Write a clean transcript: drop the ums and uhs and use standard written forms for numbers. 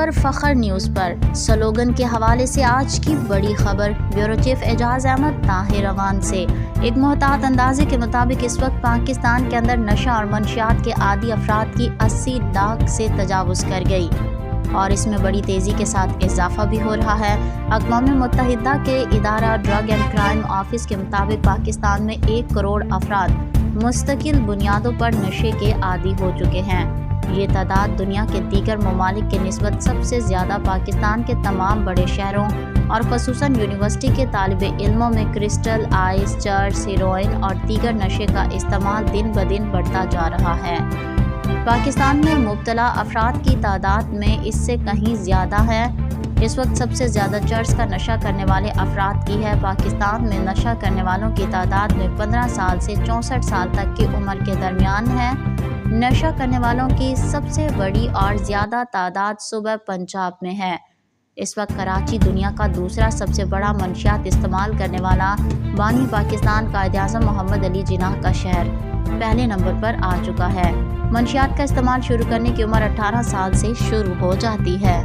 خبر فخر نیوز پر سلوگن کے حوالے سے آج کی بڑی خبر بیورو چیف اعجاز احمد طاہر روان سے۔ ایک محتاط اندازے کے مطابق اس وقت پاکستان کے اندر نشہ اور منشیات کے عادی افراد کی 80 لاکھ سے تجاوز کر گئی اور اس میں بڑی تیزی کے ساتھ اضافہ بھی ہو رہا ہے۔ اقوام متحدہ کے ادارہ ڈرگ اینڈ کرائم آفس کے مطابق پاکستان میں 1 کروڑ افراد مستقل بنیادوں پر نشے کے عادی ہو چکے ہیں۔ یہ تعداد دنیا کے دیگر ممالک کے نسبت سب سے زیادہ پاکستان کے تمام بڑے شہروں اور خصوصاً یونیورسٹی کے طالب علموں میں کرسٹل، آئس، چرس، ہیروئن اور دیگر نشے کا استعمال دن بدن بڑھتا جا رہا ہے۔ پاکستان میں مبتلا افراد کی تعداد میں اس سے کہیں زیادہ ہے۔ اس وقت سب سے زیادہ چرس کا نشہ کرنے والے افراد کی ہے۔ پاکستان میں نشہ کرنے والوں کی تعداد میں 15 سال سے 64 سال تک کی عمر کے درمیان ہے۔ نشہ کرنے والوں کی سب سے بڑی اور زیادہ تعداد صوبہ پنجاب میں ہے۔ اس وقت کراچی دنیا کا دوسرا سب سے بڑا منشیات استعمال کرنے والا بانی پاکستان قائد اعظم محمد علی جناح کا شہر پہلے نمبر پر آ چکا ہے۔ منشیات کا استعمال شروع کرنے کی عمر 18 سال سے شروع ہو جاتی ہے۔